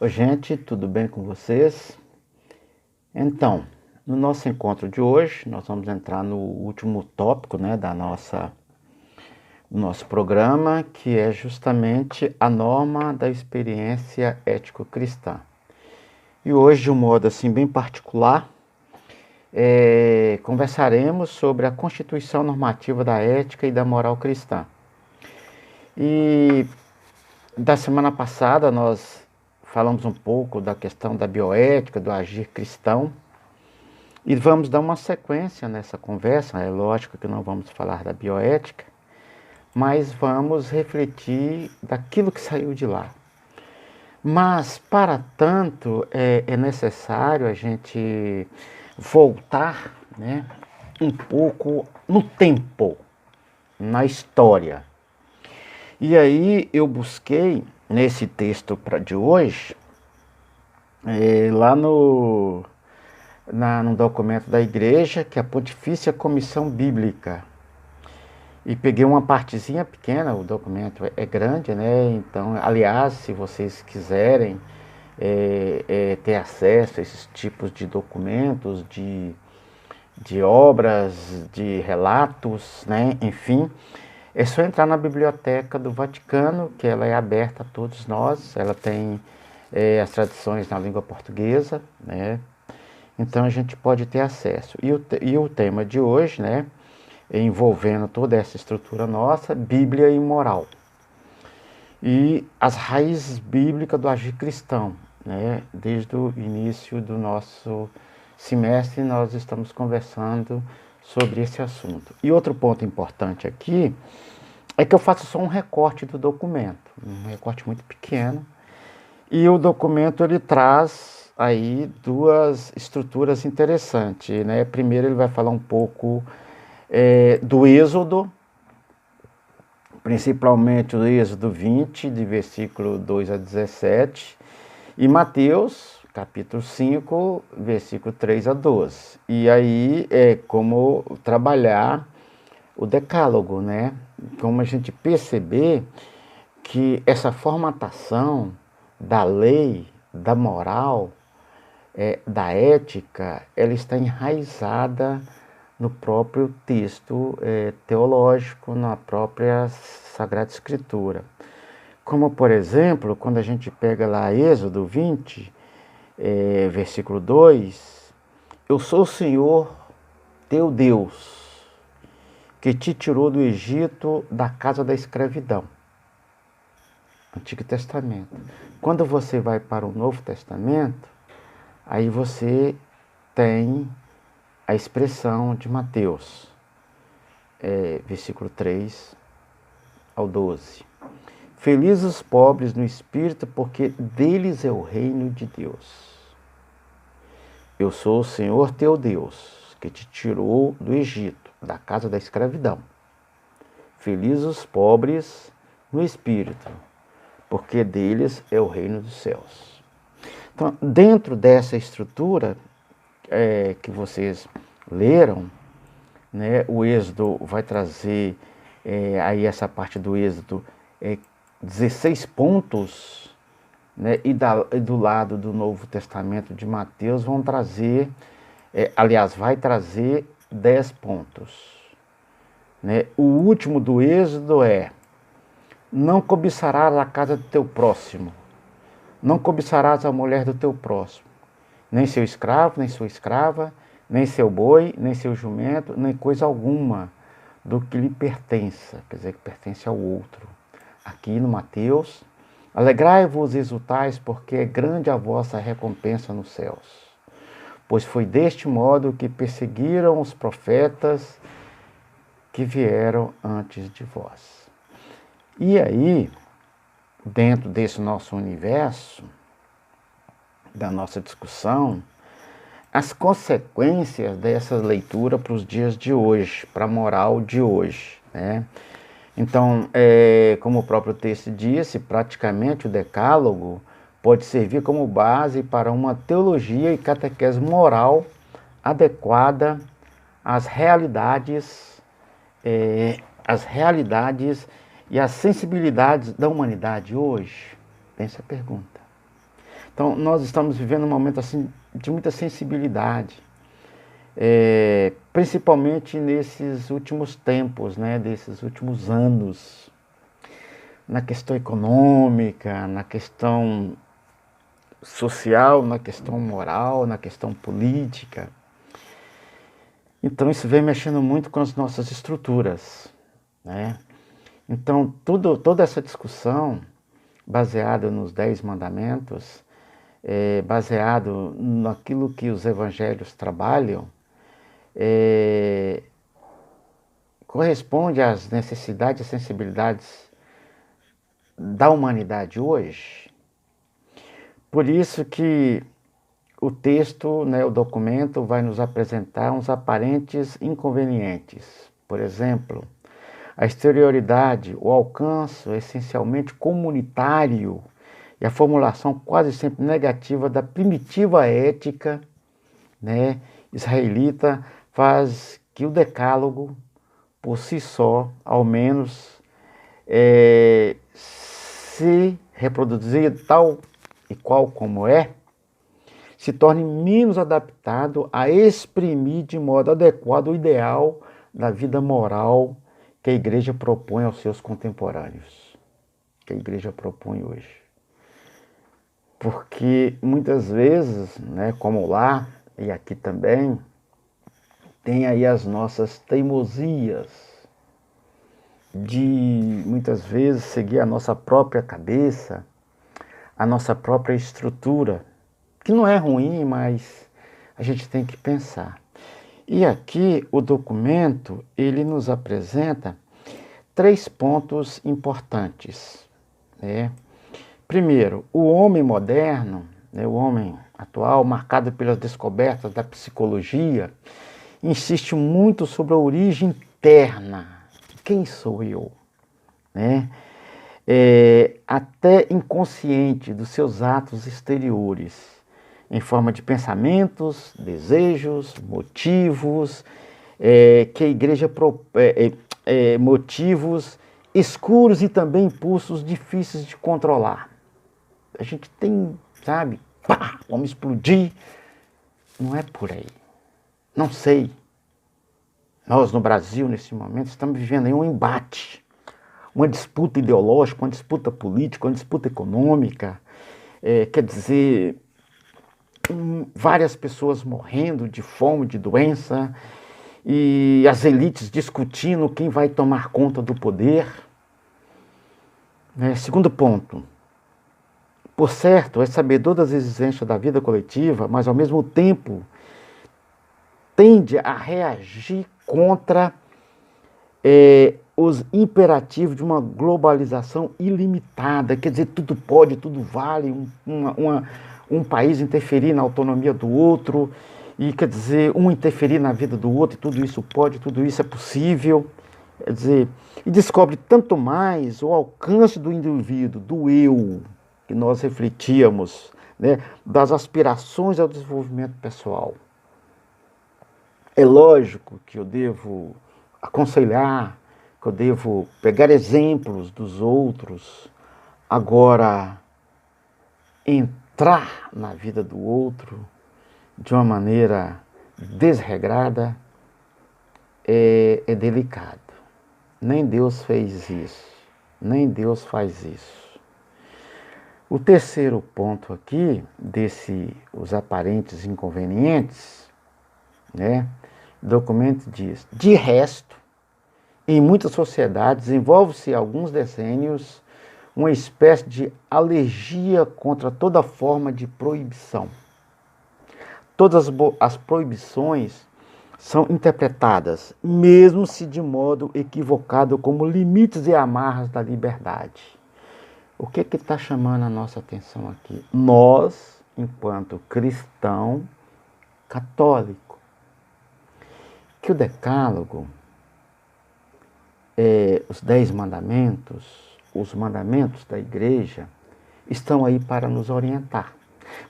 Oi, gente, tudo bem com vocês? Então, no nosso encontro de hoje, nós vamos entrar no último tópico, né, do nosso programa, que é justamente a norma da experiência ético-cristã. E hoje, de um modo assim bem particular, conversaremos sobre a constituição normativa da ética e da moral cristã. E da semana passada nós falamos um pouco da questão da bioética, do agir cristão. E vamos dar uma sequência nessa conversa. É lógico que não vamos falar da bioética, mas vamos refletir daquilo que saiu de lá. Mas, para tanto, é necessário a gente voltar, né, um pouco no tempo, na história. E aí eu busquei, nesse texto de hoje, lá no documento da igreja, que é a Pontifícia Comissão Bíblica. E peguei uma partezinha pequena, o documento é grande, né? Então, aliás, se vocês quiserem ter acesso a esses tipos de documentos, de obras, de relatos, né? Enfim, é só entrar na Biblioteca do Vaticano, que ela é aberta a todos nós, ela tem as traduções na língua portuguesa, né? Então a gente pode ter acesso. E o tema de hoje, né, envolvendo toda essa estrutura nossa, Bíblia e moral. E as raízes bíblicas do agir cristão, né? Desde o início do nosso semestre nós estamos conversando sobre esse assunto. E outro ponto importante aqui é que eu faço só um recorte do documento, um recorte muito pequeno. E o documento ele traz aí duas estruturas interessantes, né? Primeiro ele vai falar um pouco do Êxodo, principalmente o Êxodo 20, de versículo 2 a 17, e Mateus, capítulo 5, versículo 3 a 12. E aí é como trabalhar o decálogo, né? Como a gente perceber que essa formatação da lei, da moral, da ética, ela está enraizada no próprio texto teológico, na própria Sagrada Escritura. Como, por exemplo, quando a gente pega lá Êxodo 20, versículo 2, eu sou o Senhor teu Deus, que te tirou do Egito, da casa da escravidão. Antigo Testamento. Quando você vai para o Novo Testamento, aí você tem a expressão de Mateus, versículo 3 ao 12. Felizes os pobres no espírito, porque deles é o reino de Deus. Eu sou o Senhor teu Deus, que te tirou do Egito, da casa da escravidão. Felizes os pobres no espírito, porque deles é o reino dos céus. Então, dentro dessa estrutura que vocês leram, né, o Êxodo vai trazer, aí essa parte do Êxodo, 16 pontos, né, e do lado do Novo Testamento de Mateus vão trazer, aliás, vai trazer 10 pontos. Né? O último do Êxodo é: não cobiçarás a casa do teu próximo, não cobiçarás a mulher do teu próximo, nem seu escravo, nem sua escrava, nem seu boi, nem seu jumento, nem coisa alguma do que lhe pertença, quer dizer, que pertence ao outro. Aqui no Mateus, alegrai-vos e exultais, porque é grande a vossa recompensa nos céus. Pois foi deste modo que perseguiram os profetas que vieram antes de vós. E aí, dentro desse nosso universo, da nossa discussão, as consequências dessa leitura para os dias de hoje, para a moral de hoje, né? Então, como o próprio texto disse, praticamente o decálogo pode servir como base para uma teologia e catequese moral adequada às realidades, e às sensibilidades da humanidade hoje? Tem essa pergunta. Então, nós estamos vivendo um momento assim de muita sensibilidade, principalmente nesses últimos tempos, né, desses últimos anos, na questão econômica, na questão social, na questão moral, na questão política. Então, isso vem mexendo muito com as nossas estruturas, né? Então, toda essa discussão baseada nos 10 mandamentos, baseado naquilo que os evangelhos trabalham, corresponde às necessidades e sensibilidades da humanidade hoje. Por isso que o texto, né, o documento, vai nos apresentar uns aparentes inconvenientes. Por exemplo, a exterioridade, o alcance essencialmente comunitário e a formulação quase sempre negativa da primitiva ética, né, israelita faz que o decálogo, por si só, ao menos, se reproduzir tal e qual como se torne menos adaptado a exprimir de modo adequado o ideal da vida moral que a igreja propõe aos seus contemporâneos, que a igreja propõe hoje. Porque muitas vezes, né, como lá e aqui também, tem aí as nossas teimosias de muitas vezes seguir a nossa própria cabeça, a nossa própria estrutura, que não é ruim, mas a gente tem que pensar. E aqui o documento, ele nos apresenta 3 pontos importantes, né? Primeiro, o homem moderno, né, o homem atual, marcado pelas descobertas da psicologia, insiste muito sobre a origem interna. Quem sou eu? Né? Até inconsciente dos seus atos exteriores, em forma de pensamentos, desejos, motivos, que a igreja motivos escuros e também impulsos difíceis de controlar. A gente tem, sabe, pá, vamos explodir. Não é por aí. Não sei. Nós no Brasil, nesse momento, estamos vivendo aí um embate, uma disputa ideológica, uma disputa política, uma disputa econômica. Quer dizer, várias pessoas morrendo de fome, de doença, e as elites discutindo quem vai tomar conta do poder. Segundo ponto, por certo, é sabedor das exigências da vida coletiva, mas ao mesmo tempo tende a reagir contra os imperativos de uma globalização ilimitada. Quer dizer, tudo pode, tudo vale, um país interferir na autonomia do outro, e quer dizer, um interferir na vida do outro, e tudo isso pode, tudo isso é possível. Quer dizer, e descobre tanto mais o alcance do indivíduo, do eu, que nós refletíamos, né, das aspirações ao desenvolvimento pessoal. É lógico que eu devo aconselhar, que eu devo pegar exemplos dos outros. Agora, entrar na vida do outro de uma maneira desregrada é delicado. Nem Deus fez isso, nem Deus faz isso. O terceiro ponto aqui, os aparentes inconvenientes, né? O documento diz: de resto, em muitas sociedades envolve-se há alguns decênios uma espécie de alergia contra toda forma de proibição. Todas as proibições são interpretadas, mesmo se de modo equivocado, como limites e amarras da liberdade. O que está chamando a nossa atenção aqui? Nós, enquanto cristão católico, que o decálogo, os 10 mandamentos, os mandamentos da igreja, estão aí para nos orientar.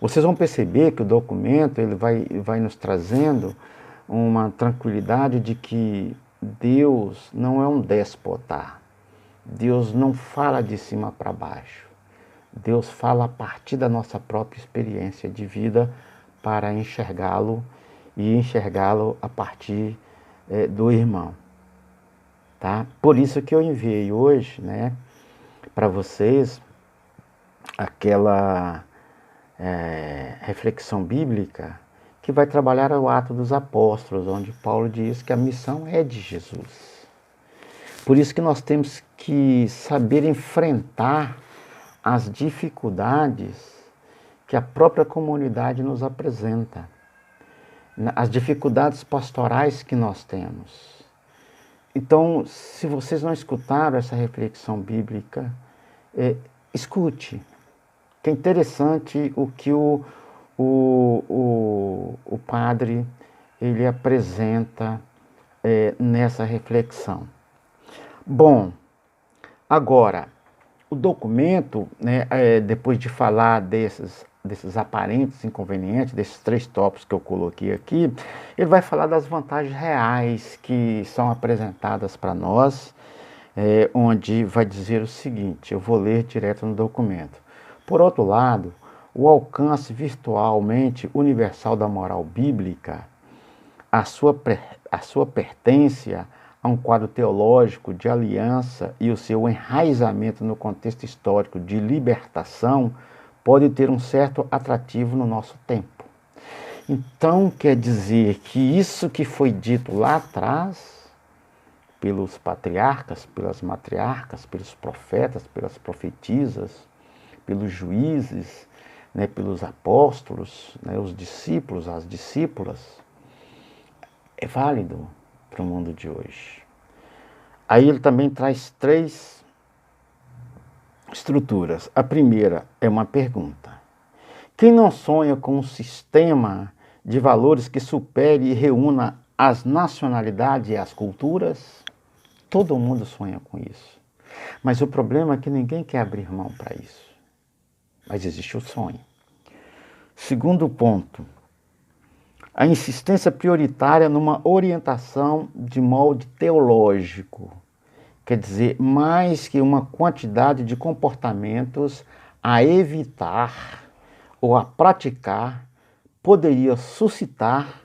Vocês vão perceber que o documento ele vai nos trazendo uma tranquilidade de que Deus não é um déspota. Deus não fala de cima para baixo. Deus fala a partir da nossa própria experiência de vida para enxergá-lo e enxergá-lo a partir do irmão. Tá? Por isso que eu enviei hoje, né, para vocês aquela reflexão bíblica que vai trabalhar o Atos dos Apóstolos, onde Paulo diz que a missão é de Jesus. Por isso que nós temos que saber enfrentar as dificuldades que a própria comunidade nos apresenta, as dificuldades pastorais que nós temos. Então, se vocês não escutaram essa reflexão bíblica, escute. Que é interessante o que o padre ele apresenta nessa reflexão. Bom, agora, o documento, né, depois de falar desses aparentes inconvenientes, desses 3 tópicos que eu coloquei aqui, ele vai falar das vantagens reais que são apresentadas para nós, onde vai dizer o seguinte, eu vou ler direto no documento. Por outro lado, o alcance virtualmente universal da moral bíblica, a sua pertência a um quadro teológico de aliança e o seu enraizamento no contexto histórico de libertação pode ter um certo atrativo no nosso tempo. Então, quer dizer que isso que foi dito lá atrás, pelos patriarcas, pelas matriarcas, pelos profetas, pelas profetisas, pelos juízes, né, pelos apóstolos, né, os discípulos, as discípulas, é válido para o mundo de hoje. Aí ele também traz 3 estruturas. A primeira é uma pergunta. Quem não sonha com um sistema de valores que supere e reúna as nacionalidades e as culturas? Todo mundo sonha com isso. Mas o problema é que ninguém quer abrir mão para isso. Mas existe o sonho. Segundo ponto, a insistência prioritária numa orientação de molde teológico. Quer dizer, mais que uma quantidade de comportamentos a evitar ou a praticar, poderia suscitar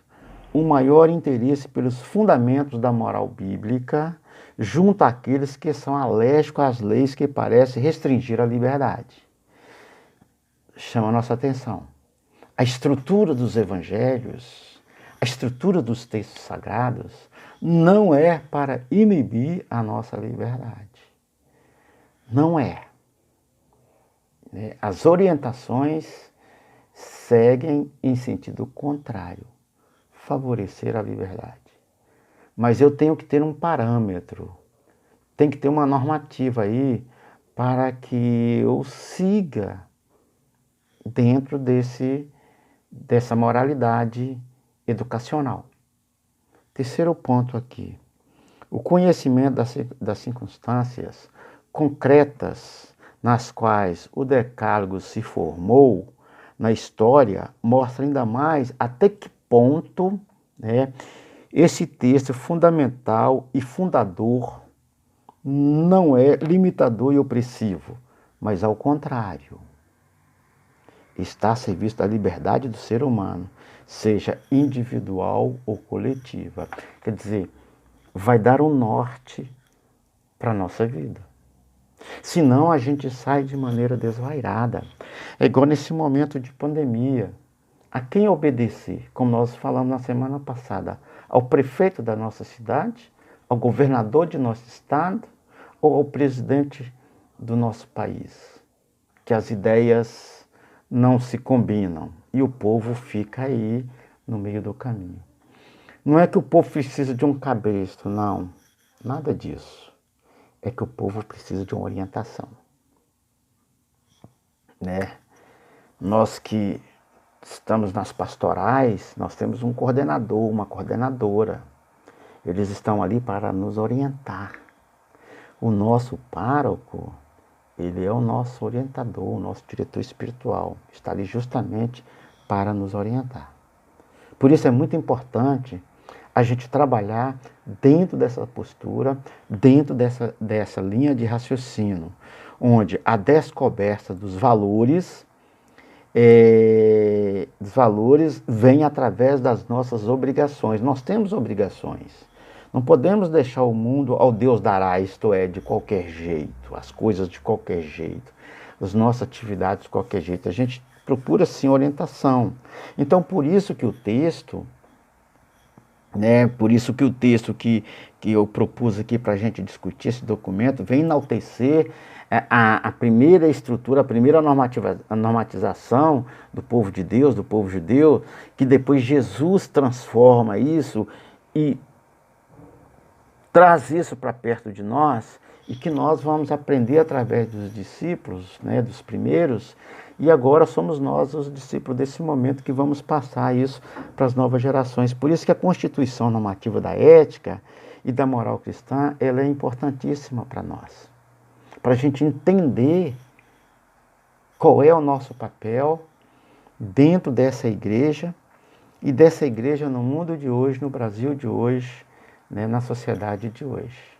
um maior interesse pelos fundamentos da moral bíblica junto àqueles que são alérgicos às leis que parecem restringir a liberdade. Chama a nossa atenção. A estrutura dos evangelhos, a estrutura dos textos sagrados, não é para inibir a nossa liberdade. Não é. As orientações seguem em sentido contrário, favorecer a liberdade. Mas eu tenho que ter um parâmetro, tem que ter uma normativa aí para que eu siga dentro dessa moralidade educacional. Terceiro ponto aqui, o conhecimento das circunstâncias concretas nas quais o decálogo se formou na história mostra ainda mais até que ponto, né, esse texto fundamental e fundador não é limitador e opressivo, mas ao contrário. Está a serviço da liberdade do ser humano, seja individual ou coletiva. Quer dizer, vai dar um norte para a nossa vida. Senão a gente sai de maneira desvairada. É igual nesse momento de pandemia. A quem obedecer? Como nós falamos na semana passada, ao prefeito da nossa cidade, ao governador de nosso estado ou ao presidente do nosso país? Que as ideias não se combinam e o povo fica aí no meio do caminho. Não é que o povo precisa de um cabresto, não, nada disso. É que o povo precisa de uma orientação. Né? Nós que estamos nas pastorais, nós temos um coordenador, uma coordenadora. Eles estão ali para nos orientar. O nosso pároco, ele é o nosso orientador, o nosso diretor espiritual. Está ali justamente para nos orientar. Por isso é muito importante a gente trabalhar dentro dessa postura, dentro dessa linha de raciocínio, onde a descoberta dos valores vem através das nossas obrigações. Nós temos obrigações. Não podemos deixar o mundo ao Deus dará, isto é, de qualquer jeito, as coisas de qualquer jeito, as nossas atividades de qualquer jeito. A gente procura, sim, orientação. Então, por isso que o texto, que eu propus aqui para a gente discutir esse documento, vem enaltecer a primeira estrutura, a primeira normatização do povo de Deus, do povo judeu, que depois Jesus transforma isso e traz isso para perto de nós, e que nós vamos aprender através dos discípulos, né, dos primeiros, e agora somos nós os discípulos desse momento que vamos passar isso para as novas gerações. Por isso que a Constituição Normativa da Ética e da Moral Cristã, ela é importantíssima para nós, para a gente entender qual é o nosso papel dentro dessa igreja, e dessa igreja no mundo de hoje, no Brasil de hoje, né, na sociedade de hoje.